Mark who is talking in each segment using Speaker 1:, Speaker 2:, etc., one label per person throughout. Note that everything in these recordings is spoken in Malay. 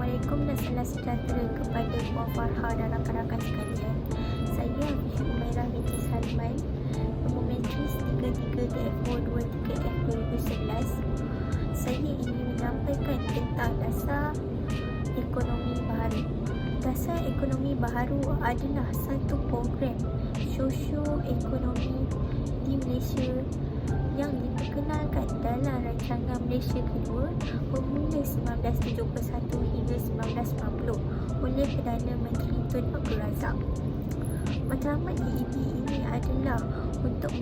Speaker 1: Assalamualaikum dan salam sejahtera kepada Puan Farha dan rakan-rakan sekalian. Saya Hafiz Umairah binti Salman, nombor matris 33TF423F 2011. Saya ingin menyampaikan tentang dasar ekonomi baharu. Dasar ekonomi baharu adalah satu program sosio-ekonomi di Malaysia yang diperkenalkan dalam rancangan Malaysia kedua bermula 1971 hingga 1990 oleh Perdana Menteri Tun Abdul Razak. Matlamat DEB ini adalah untuk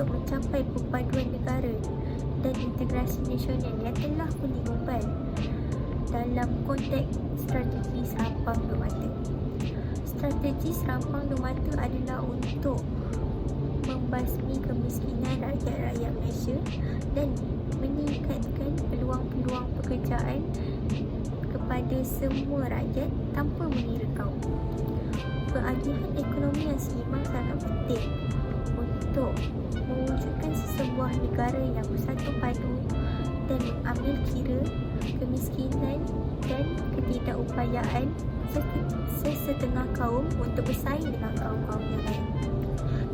Speaker 1: mencapai perpaduan negara dan integrasi nasional yang telah pun digubal dalam konteks strategi serampang dua mata. Strategi serampang dua mata adalah untuk membasmi kemiskinan rakyat-rakyat Malaysia dan meningkatkan peluang-peluang pekerjaan kepada semua rakyat tanpa mengira kaum. Pengagihan ekonomi yang seimbang sangat penting untuk mewujudkan sebuah negara yang bersatu padu dan mengambil kira kemiskinan dan ketidakupayaan sesetengah kaum untuk bersaing dengan kaum-kaum yang lain.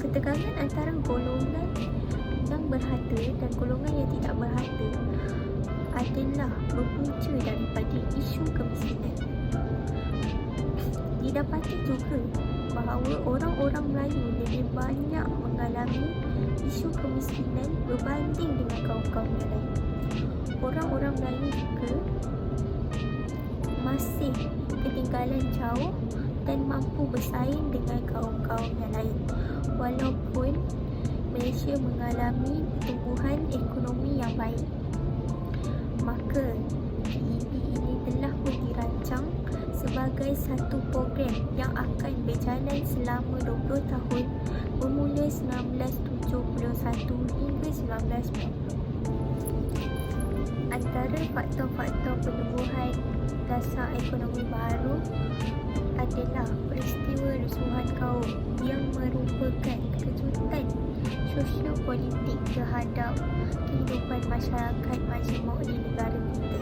Speaker 1: Ketegangan antara golongan yang berharta dan golongan yang tidak berharta adalah berpunca daripada isu kemiskinan. Didapati juga bahawa orang-orang Melayu lebih banyak mengalami isu kemiskinan berbanding dengan kaum-kaum yang lain. Orang-orang Melayu juga masih ketinggalan jauh dan mampu bersaing dengan kaum-kaum yang lain. Walaupun Malaysia mengalami pertumbuhan ekonomi yang baik, maka DEB ini telah pun dirancang sebagai satu program yang akan berjalan selama 20 tahun bermula 1971 hingga 1990. Antara faktor-faktor penubuhan dasar ekonomi baru adalah peristiwa rusuhan kaum yang merupakan kejutan sosio-politik terhadap kehidupan masyarakat majmuk di negara kita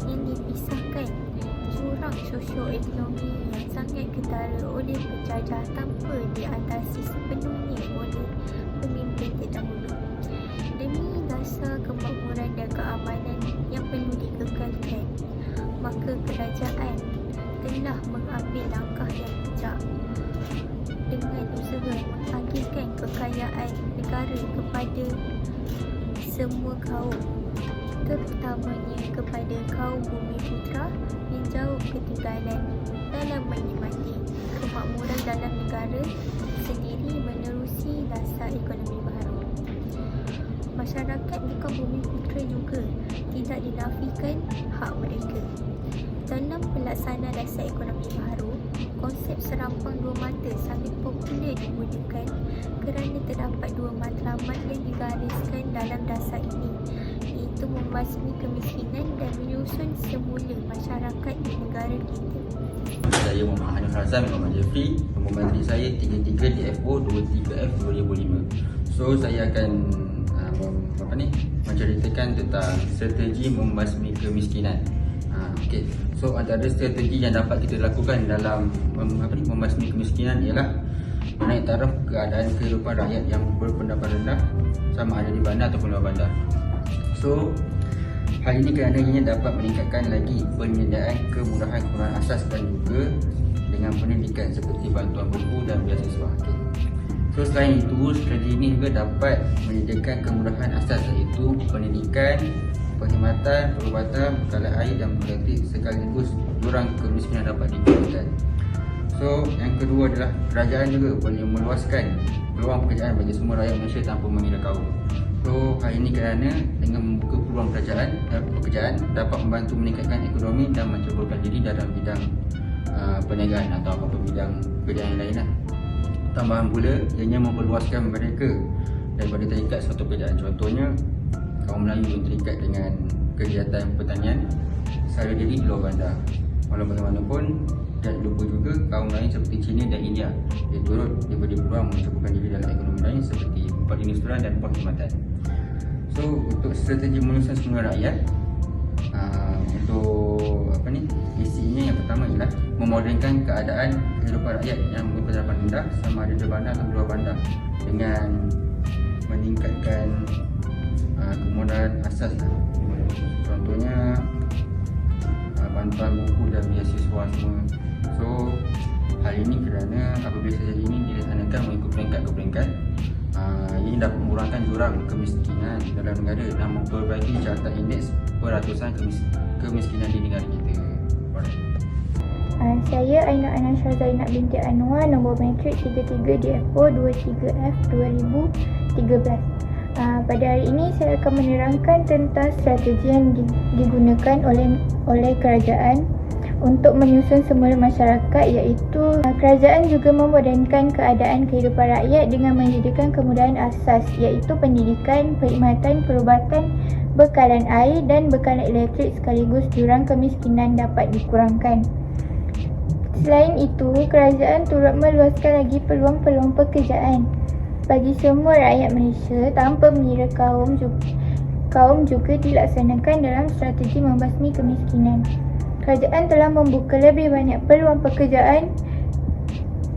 Speaker 1: yang dipisahkan jurang sosio-ekonomi yang sangat ketara oleh penjajah tanpa diatasi sepenuhnya oleh pemimpin terdahulu. Demi dasar kemakmuran dan keamanan yang perlu dikekalkan, maka kerajaan telah mengambil langkah yang bijak dengan usaha mengagihkan kekayaan negara kepada semua kaum, terutamanya kepada kaum bumi putra yang jauh ketinggalan dalam menikmati kemakmuran dalam negara sendiri menerusi dasar ekonomi baharu. Masyarakat di kaum bumi putra juga tidak dinafikan hak mereka. Dalam pelaksanaan dasar ekonomi baharu, konsep serampang dua mata sangat popular digunakan kerana terdapat dua matlamat yang digariskan dalam dasar ini, iaitu membasmi kemiskinan dan menyusun semula masyarakat di negara kita.
Speaker 2: Saya Muhammad Hanif Razan, Muhammad Jeffrey, nombor matri saya 33TF423F 2005. So saya akan menceritakan tentang strategi membasmi kemiskinan. Okay. So antara strategi yang dapat kita lakukan dalam membasmi kemiskinan ialah menaik taraf keadaan kehidupan rakyat yang berpendapatan rendah, sama ada di bandar ataupun luar bandar. So hal ini kerana ianya dapat meningkatkan lagi penyediaan kemudahan asas dan juga dengan pendidikan seperti bantuan buku dan beasiswa. Okay. So selain itu, strategi ini juga dapat menyediakan kemudahan asas iaitu pendidikan, perkhidmatan, perubatan, bekalan air dan politik sekaligus jurang kemiskinan dapat dikurangkan. So yang kedua adalah kerajaan juga boleh meluaskan peluang pekerjaan bagi semua rakyat Malaysia tanpa mengira kaum. So hal ini kerana dengan membuka peluang pekerjaan dapat membantu meningkatkan ekonomi dan menceburkan diri dalam bidang perniagaan atau apa-apa bidang pekerjaan yang lain lah. Tambahan pula, ianya memperluaskan mereka daripada terikat suatu pekerjaan. Contohnya, kaum Melayu yang terikat dengan kegiatan pertanian sara diri di luar bandar. Walau bagaimanapun, dan lupa juga kaum lain seperti China dan India yang turut diberi peluang mencapai diri dalam ekonomi lain seperti perindustrian dan perkhidmatan. So, untuk strategi menyusun semua rakyat, Untuk isinya yang pertama ialah memodelkan keadaan kehidupan rakyat yang berpendapatan rendah sama ada di bandar atau di luar bandar dengan meningkatkan kemudahan asas lah. Contohnya bantuan buku dan beasiswa semua. So hal ini kerana apabila saja ini dilaksanakan mengikut peringkat ke peringkat, ini dapat mengurangkan jurang kemiskinan dalam negara dan memperbaiki carta indeks peratusan kemiskinan di negara kita.
Speaker 1: Saya Aina Anasha Zainab binti Anwar, nombor matrik 33 DFO 23F 2013. Pada hari ini saya akan menerangkan tentang strategi yang digunakan oleh kerajaan untuk menyusun semula masyarakat, iaitu kerajaan juga memodenkan keadaan kehidupan rakyat dengan menyediakan kemudahan asas, iaitu pendidikan, perkhidmatan, perubatan, bekalan air dan bekalan elektrik, sekaligus jurang kemiskinan dapat dikurangkan. Selain itu, kerajaan turut meluaskan lagi peluang-peluang pekerjaan bagi semua rakyat Malaysia tanpa mengira kaum juga dilaksanakan dalam strategi membasmi kemiskinan. Kerajaan telah membuka lebih banyak peluang pekerjaan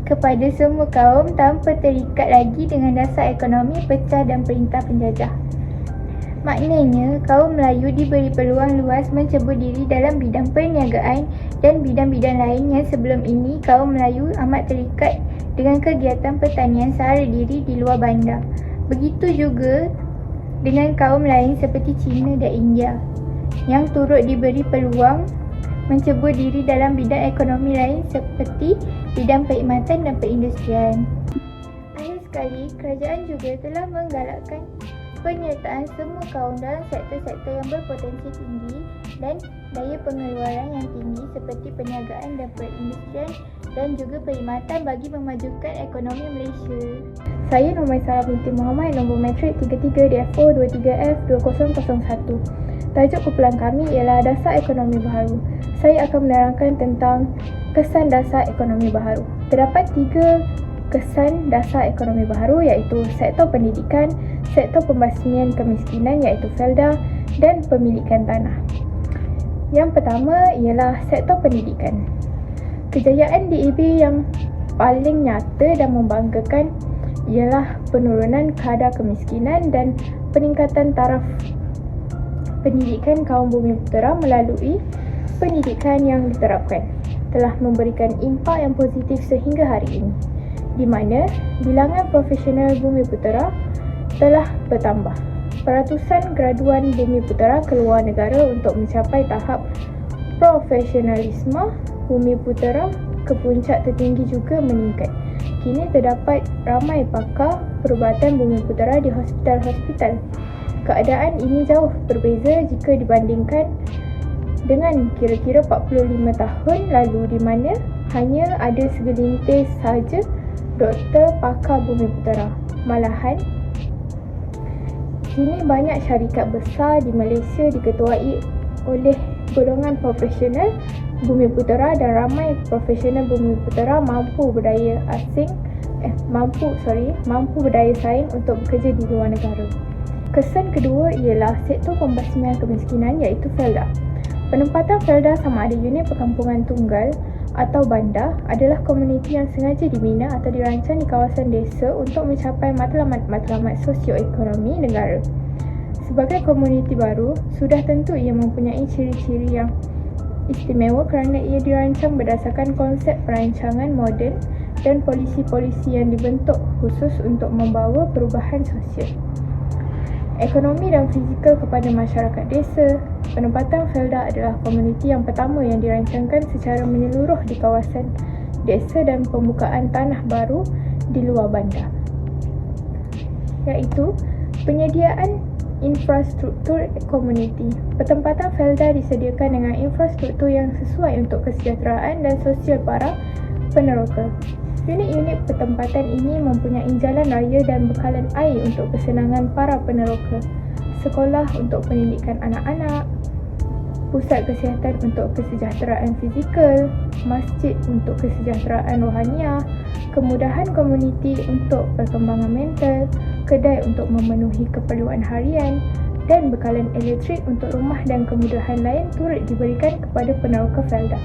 Speaker 1: kepada semua kaum tanpa terikat lagi dengan dasar ekonomi pecah dan perintah penjajah. Maknanya, kaum Melayu diberi peluang luas mencebur diri dalam bidang perniagaan dan bidang-bidang lain yang sebelum ini kaum Melayu amat terikat dengan kegiatan pertanian sehara diri di luar bandar. Begitu juga dengan kaum lain seperti Cina dan India yang turut diberi peluang mencebur diri dalam bidang ekonomi lain seperti bidang perkhidmatan dan perindustrian. Akhir sekali, kerajaan juga telah menggalakkan penyertaan semua kaum dalam sektor-sektor yang berpotensi tinggi dan daya pengeluaran yang tinggi seperti perniagaan dan perindustrian dan juga perkhidmatan bagi memajukan ekonomi Malaysia.
Speaker 3: Saya Noor Sarah binti Muhammad, nombor matrik 33 DFO 23F 2001. Tajuk kumpulan kami ialah Dasar Ekonomi Baharu. Saya akan menerangkan tentang kesan dasar ekonomi baharu. Terdapat 3 kesan dasar ekonomi baharu, iaitu sektor pendidikan, sektor pembasmian kemiskinan iaitu FELDA dan pemilikan tanah. Yang pertama ialah sektor pendidikan. Kejayaan DAB yang paling nyata dan membanggakan ialah penurunan kadar kemiskinan dan peningkatan taraf pendidikan kaum Bumiputera melalui pendidikan yang diterapkan telah memberikan impak yang positif sehingga hari ini, di mana bilangan profesional Bumiputera telah bertambah. Peratusan graduan Bumiputera keluar negara untuk mencapai tahap profesionalisme Bumiputera ke puncak tertinggi juga meningkat. Kini terdapat ramai pakar perubatan Bumiputera di hospital-hospital. Keadaan ini jauh berbeza jika dibandingkan dengan kira-kira 45 tahun lalu, di mana hanya ada segelintir sahaja doktor pakar Bumiputera. Malahan, kini banyak syarikat besar di Malaysia diketuai oleh golongan profesional Bumiputera dan ramai profesional Bumiputera mampu berdaya saing untuk bekerja di luar negara. Kesan kedua ialah sektor pembasmian kemiskinan iaitu FELDA. Penempatan FELDA sama ada unit perkampungan tunggal atau bandar adalah komuniti yang sengaja dibina atau dirancang di kawasan desa untuk mencapai matlamat-matlamat sosioekonomi negara. Sebagai komuniti baru, sudah tentu ia mempunyai ciri-ciri yang istimewa kerana ia dirancang berdasarkan konsep perancangan moden dan polisi-polisi yang dibentuk khusus untuk membawa perubahan sosial, ekonomi dan fizikal kepada masyarakat desa. Penempatan FELDA adalah komuniti yang pertama yang dirancangkan secara menyeluruh di kawasan desa dan pembukaan tanah baru di luar bandar, iaitu penyediaan infrastruktur komuniti. Penempatan FELDA disediakan dengan infrastruktur yang sesuai untuk kesejahteraan dan sosial para peneroka. Unit-unit pertempatan ini mempunyai jalan raya dan bekalan air untuk kesenangan para peneroka, sekolah untuk pendidikan anak-anak, pusat kesihatan untuk kesejahteraan fizikal, masjid untuk kesejahteraan rohaniah, kemudahan komuniti untuk perkembangan mental, kedai untuk memenuhi keperluan harian, dan bekalan elektrik untuk rumah dan kemudahan lain turut diberikan kepada peneroka Felda.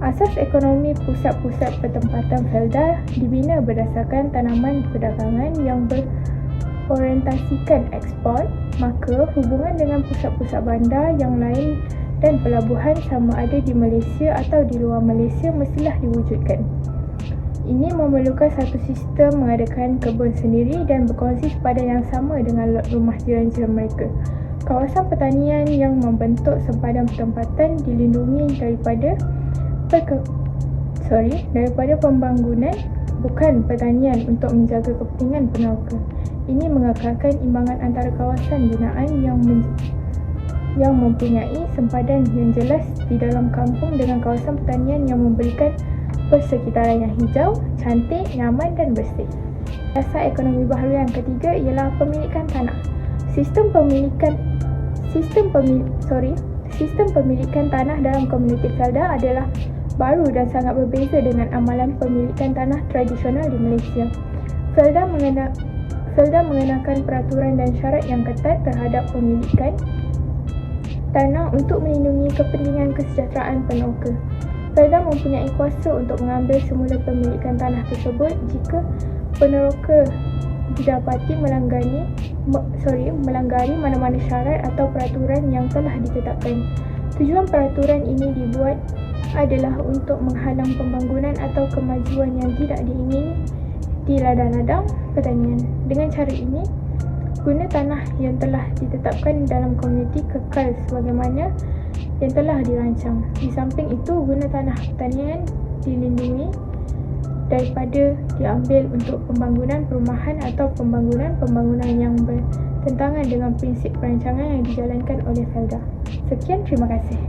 Speaker 3: Asas ekonomi pusat-pusat pertempatan Felda dibina berdasarkan tanaman perdagangan yang berorientasikan ekspor, maka hubungan dengan pusat-pusat bandar yang lain dan pelabuhan sama ada di Malaysia atau di luar Malaysia mestilah diwujudkan. Ini memerlukan satu sistem mengadakan kebun sendiri dan berkongsi sepadan yang sama dengan lot rumah jiran-jiran mereka. Kawasan pertanian yang membentuk sempadan pertempatan dilindungi daripada pembangunan, bukan pertanian untuk menjaga kepentingan peneroka. Ini mengekalkan imbangan antara kawasan binaan yang mempunyai sempadan yang jelas di dalam kampung dengan kawasan pertanian yang memberikan persekitaran yang hijau, cantik, nyaman dan bersih. Dasar ekonomi baharu yang ketiga ialah pemilikan tanah. Sistem pemilikan tanah dalam komuniti Felda adalah baru dan sangat berbeza dengan amalan pemilikan tanah tradisional di Malaysia. Felda mengenakan peraturan dan syarat yang ketat terhadap pemilikan tanah untuk melindungi kepentingan kesejahteraan peneroka. Felda mempunyai kuasa untuk mengambil semula pemilikan tanah tersebut jika peneroka didapati melanggar mana-mana syarat atau peraturan yang telah ditetapkan. Tujuan peraturan ini dibuat adalah untuk menghalang pembangunan atau kemajuan yang tidak diingini di ladang-ladang pertanian. Dengan cara ini, guna tanah yang telah ditetapkan dalam komuniti kekal sebagaimana yang telah dirancang. Di samping itu, guna tanah pertanian dilindungi daripada diambil untuk pembangunan perumahan atau pembangunan yang bertentangan dengan prinsip perancangan yang dijalankan oleh Felda. Sekian, terima kasih.